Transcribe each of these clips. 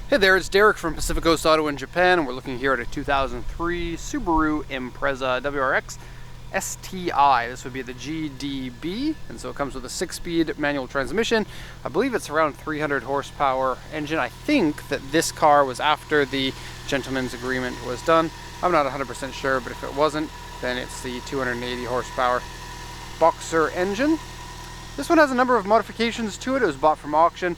Hey there, it's Derek from Pacific Coast Auto in Japan, and we're looking here at a 2003 Subaru Impreza WRX STi. This would be the GDB, and so it comes with a 6-speed manual transmission. I believe it's around 300 horsepower engine. I think that this car was after the gentleman's agreement was done. I'm not 100% sure, but if it wasn't, then it's the 280 horsepower boxer engine. This one has a number of modifications to it. It was bought from auction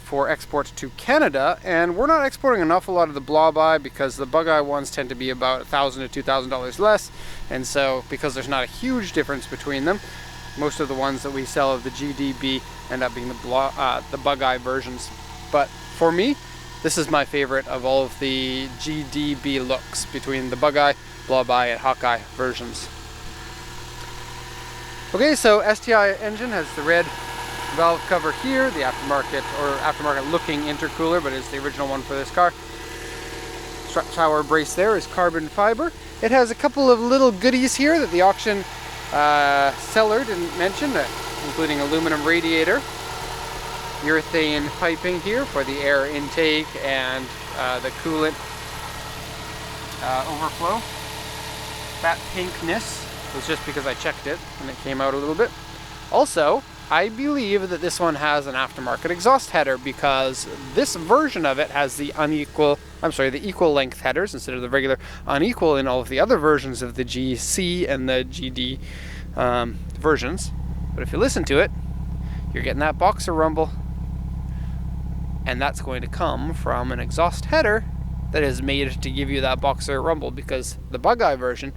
for export to Canada, and we're not exporting an awful lot of the blob-eye because the bug-eye ones tend to be about $1,000 to $2,000 less, and so because there's not a huge difference between them, most of the ones that we sell of the GDB end up being the bug-eye versions. But for me, this is my favorite of all of the GDB looks between the bug-eye, blob-eye, and hawk-eye versions. Okay, so STi engine has the red valve cover here, the aftermarket looking intercooler, but it's the original one for this car. Strut tower brace there is carbon fiber. It has a couple of little goodies here that the auction seller didn't mention, including aluminum radiator, urethane piping here for the air intake and the coolant overflow. That pinkness was just because I checked it and it came out a little bit. Also, I believe that this one has an aftermarket exhaust header because this version of it has the equal length headers instead of the regular unequal in all of the other versions of the GC and the GD versions. But if you listen to it, you're getting that boxer rumble, and that's going to come from an exhaust header that is made to give you that boxer rumble because the bug-eye version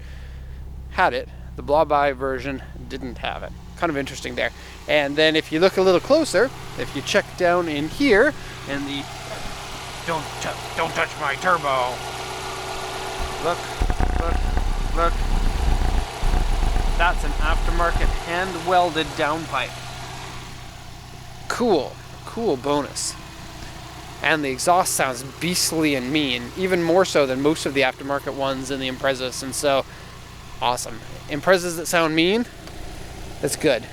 had it, the blob-eye version didn't have it. Kind of interesting there. And then if you look a little closer, if you check down in here in the don't touch my turbo, look, that's an aftermarket hand welded downpipe. Cool bonus. And the exhaust sounds beastly and mean, even more so than most of the aftermarket ones in the Imprezas, and so awesome. Imprezas that sound mean, that's good.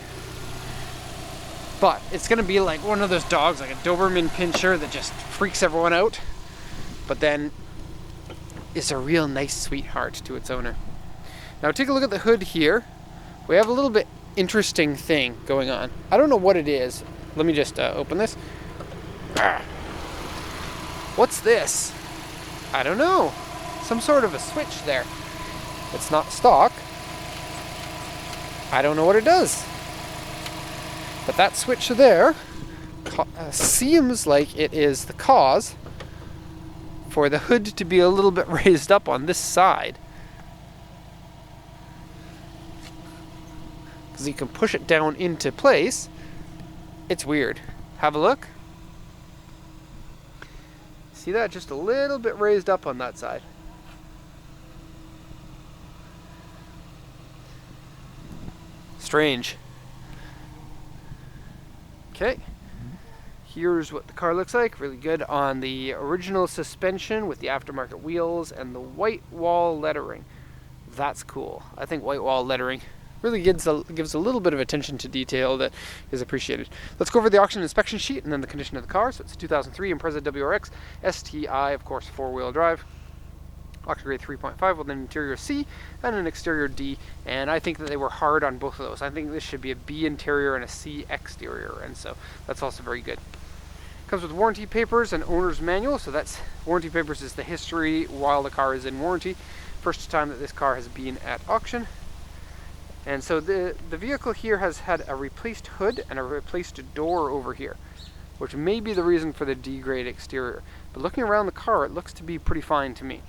But it's going to be like one of those dogs, like a Doberman Pinscher that just freaks everyone out, but then is a real nice sweetheart to its owner. Now take a look at the hood here. We have a little bit interesting thing going on. I don't know what it is. Let me just open this. What's this? I don't know. Some sort of a switch there. It's not stock. I don't know what it does. But that switch there seems like it is the cause for the hood to be a little bit raised up on this side. Because you can push it down into place. It's weird. Have a look. See that? Just a little bit raised up on that side. Strange. Okay, here's what the car looks like. Really good on the original suspension with the aftermarket wheels and the white wall lettering. That's cool. I think white wall lettering really gives a little bit of attention to detail that is appreciated. Let's go over the auction inspection sheet and then the condition of the car. So it's a 2003 Impreza WRX STi, of course, 4-wheel drive. Auction grade 3.5 with an interior C and an exterior D, and I think that they were hard on both of those. I think this should be a B interior and a C exterior, and so that's also very good. Comes with warranty papers and owner's manual, so that's warranty papers is the history while the car is in warranty. First time that this car has been at auction. And so the vehicle here has had a replaced hood and a replaced door over here, which may be the reason for the D grade exterior. But looking around the car, it looks to be pretty fine to me.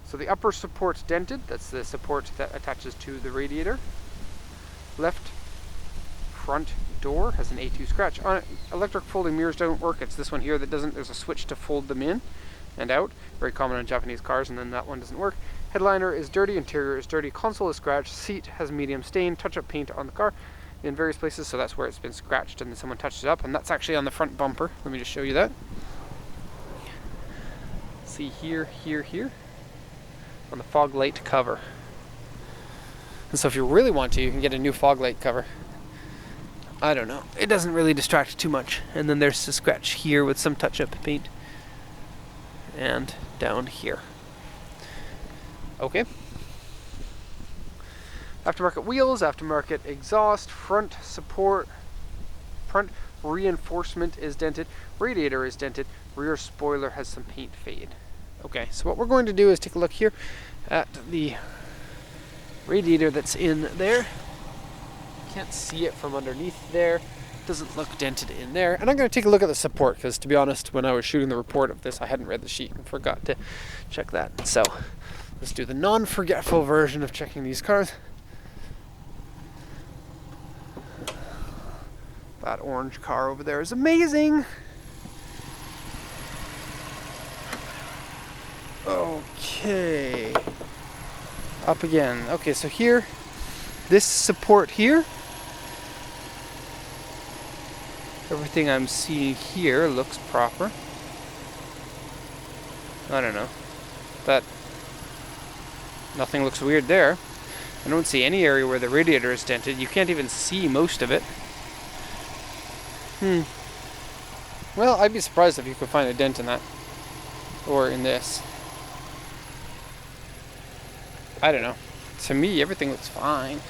So the upper support's dented. That's the support that attaches to the radiator. Left front door has an A2 scratch on it. Electric folding mirrors don't work. It's this one here that doesn't. There's a switch to fold them in and out. Very common on Japanese cars, and then that one doesn't work. Headliner is dirty. Interior is dirty. Console is scratched. Seat has medium stain. Touch-up paint on the car in various places, so that's where it's been scratched and then someone touched it up, and that's actually on the front bumper. Let me just show you that. See here on the fog light cover. And so if you really want to, you can get a new fog light cover. I don't know. It doesn't really distract too much. And then there's the scratch here with some touch-up paint. And down here. Okay. Aftermarket wheels, aftermarket exhaust, front support, front reinforcement is dented, radiator is dented, rear spoiler has some paint fade. Okay, so what we're going to do is take a look here at the radiator that's in there. Can't see it from underneath there. Doesn't look dented in there. And I'm going to take a look at the support because, to be honest, when I was shooting the report of this, I hadn't read the sheet and forgot to check that. So let's do the non-forgetful version of checking these cars. That orange car over there is amazing. Okay. Up again. Okay, so here, this support here, everything I'm seeing here looks proper. I don't know. Nothing looks weird there. I don't see any area where the radiator is dented. You can't even see most of it. Well, I'd be surprised if you could find a dent in that. Or in this. I don't know. To me, everything looks fine.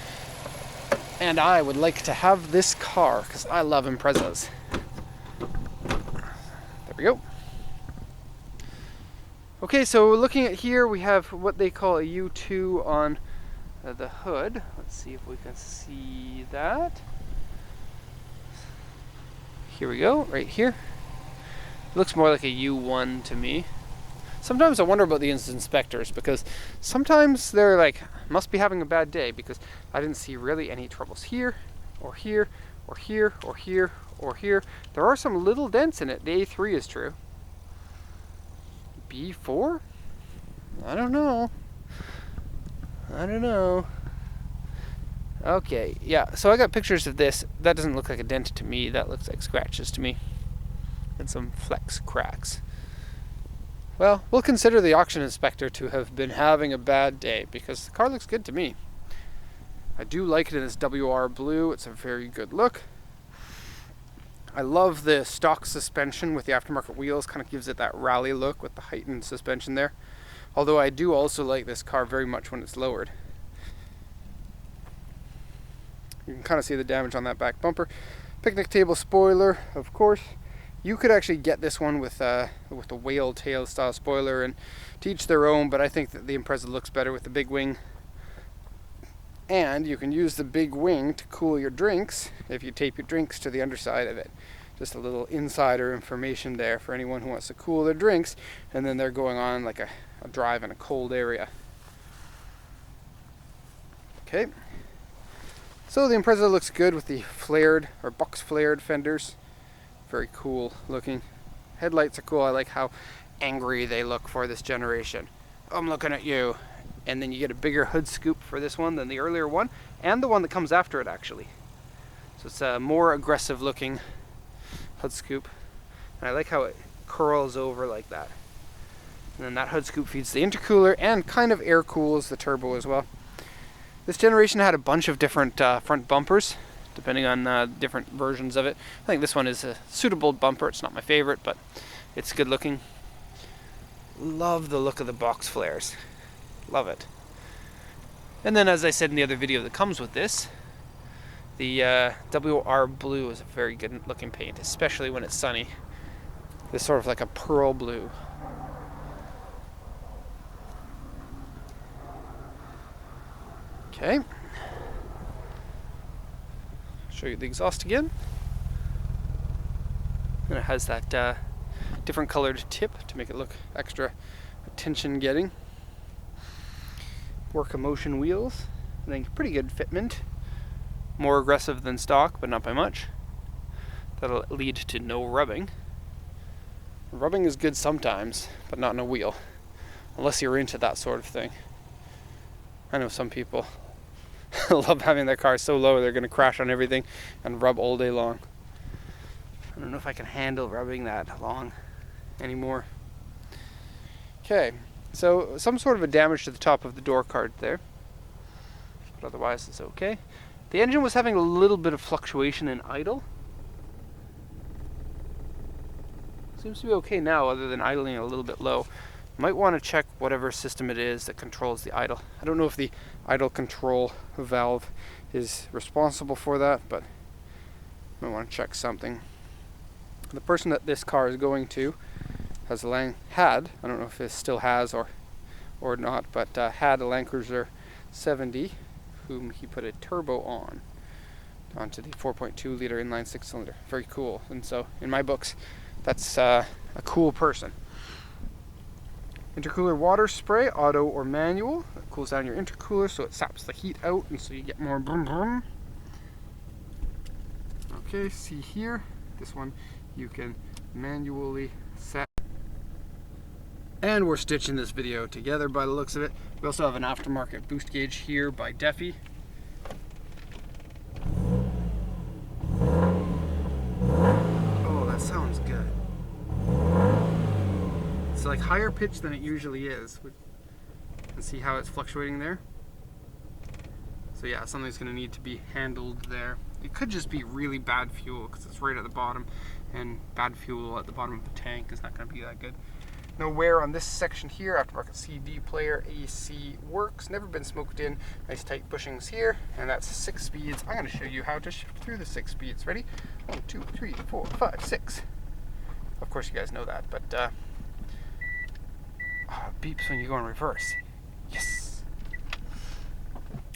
And I would like to have this car, because I love Imprezas. There we go. Okay, so looking at here, we have what they call a U2 on the hood. Let's see if we can see that. Here we go, right here. It looks more like a U1 to me. Sometimes I wonder about these inspectors because sometimes they're like, must be having a bad day because I didn't see really any troubles here, or here, or here, or here, or here. There are some little dents in it. The A3 is true. B4? I don't know. Okay, yeah, so I got pictures of this. That doesn't look like a dent to me. That looks like scratches to me. And some flex cracks. Well, we'll consider the auction inspector to have been having a bad day because the car looks good to me. I do like it in this WR blue. It's a very good look. I love the stock suspension with the aftermarket wheels. Kind of gives it that rally look with the heightened suspension there. Although I do also like this car very much when it's lowered. You can kind of see the damage on that back bumper. Picnic table spoiler, of course. You could actually get this one with the whale tail style spoiler, and to each their own, but I think that the Impreza looks better with the big wing. And you can use the big wing to cool your drinks if you tape your drinks to the underside of it. Just a little insider information there for anyone who wants to cool their drinks, and then they're going on like a drive in a cold area. Okay. So the Impreza looks good with the flared or box flared fenders. Very cool looking. Headlights are cool. I like how angry they look for this generation. I'm looking at you. And then you get a bigger hood scoop for this one than the earlier one, and the one that comes after it actually. So it's a more aggressive looking hood scoop. And I like how it curls over like that. And then that hood scoop feeds the intercooler and kind of air cools the turbo as well. This generation had a bunch of different front bumpers, depending on different versions of it. I think this one is a suitable bumper. It's not my favorite, but it's good looking. Love the look of the box flares. Love it. And then, as I said in the other video that comes with this, the WR blue is a very good looking paint, especially when it's sunny. It's sort of like a pearl blue. Okay. Show you the exhaust again. And it has that different colored tip to make it look extra attention getting. Work motion wheels. I think pretty good fitment. More aggressive than stock, but not by much. That'll lead to no rubbing. Rubbing is good sometimes, but not in a wheel. Unless you're into that sort of thing. I know some people love having their car so low they're going to crash on everything and rub all day long. I don't know if I can handle rubbing that long anymore. Okay, so some sort of a damage to the top of the door card there. But otherwise it's okay. The engine was having a little bit of fluctuation in idle. Seems to be okay now, other than idling a little bit low. Might want to check whatever system it is that controls the idle. I don't know if the idle control valve is responsible for that, but might want to check something. The person that this car is going to had, I don't know if it still has or not, but had a Land Cruiser 70, whom he put a turbo onto the 4.2 liter inline 6-cylinder. Very cool. And so in my books, that's a cool person. Intercooler water spray, auto or manual. It cools down your intercooler so it saps the heat out and so you get more brum brum. Okay, see here, this one you can manually set. And we're stitching this video together by the looks of it. We also have an aftermarket boost gauge here by Defi. Oh, that sounds good. It's like higher pitch than it usually is. And see how it's fluctuating there? So yeah, something's going to need to be handled there. It could just be really bad fuel because it's right at the bottom, and bad fuel at the bottom of the tank is not going to be that good. No wear on this section here. Aftermarket CD player, AC works, never been smoked in. Nice tight bushings here, and that's 6 speeds. I'm going to show you how to shift through the 6 speeds. Ready? 1, 2, 3, 4, 5, 6. Of course you guys know that, but it beeps when you go in reverse. Yes.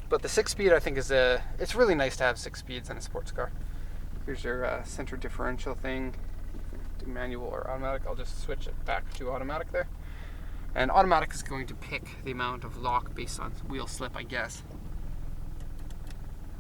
But the 6-speed I think is it's really nice to have 6 speeds in a sports car. Here's your center differential thing. Manual or automatic. I'll just switch it back to automatic there. And automatic is going to pick the amount of lock based on wheel slip, I guess.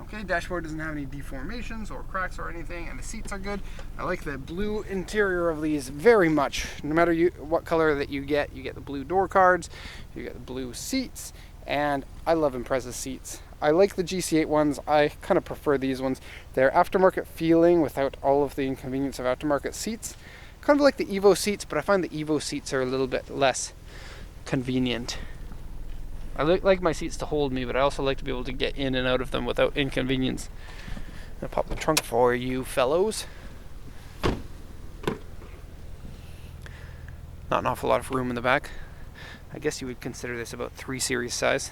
Okay, dashboard doesn't have any deformations or cracks or anything, and the seats are good. I like the blue interior of these very much. No matter what color that you get the blue door cards, you get the blue seats, and I love Impreza seats. I like the GC8 ones. I kind of prefer these ones. They're aftermarket feeling without all of the inconvenience of aftermarket seats. Kind of like the Evo seats, but I find the Evo seats are a little bit less convenient. I like my seats to hold me, but I also like to be able to get in and out of them without inconvenience. I'm gonna pop the trunk for you fellows. Not an awful lot of room in the back. I guess you would consider this about 3 Series size.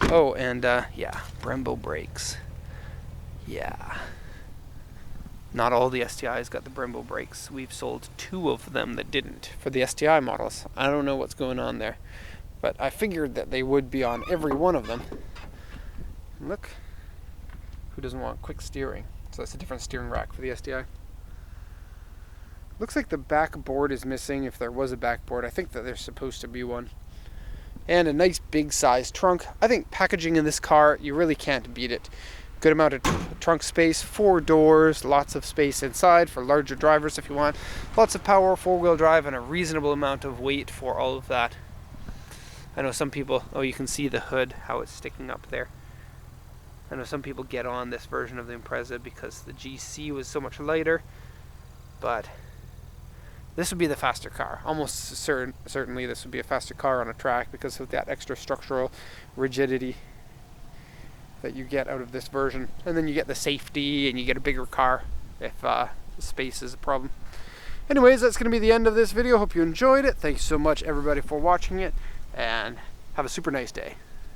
Oh, and yeah, Brembo brakes. Yeah. Not all the STIs got the Brembo brakes. We've sold 2 of them that didn't for the STI models. I don't know what's going on there, but I figured that they would be on every one of them. Look, who doesn't want quick steering? So that's a different steering rack for the STI. Looks like the back board is missing if there was a back board. I think that there's supposed to be one. And a nice big size trunk. I think packaging in this car, you really can't beat it. Good amount of trunk space, 4 doors, lots of space inside for larger drivers if you want. Lots of power, 4-wheel drive, and a reasonable amount of weight for all of that. I know some people, oh, you can see the hood, how it's sticking up there. I know some people get on this version of the Impreza because the GC was so much lighter, but this would be the faster car. Almost certainly this would be a faster car on a track because of that extra structural rigidity that you get out of this version. And then you get the safety and you get a bigger car if space is a problem. Anyways, that's going to be the end of this video. Hope you enjoyed it. Thanks so much everybody for watching it, and have a super nice day.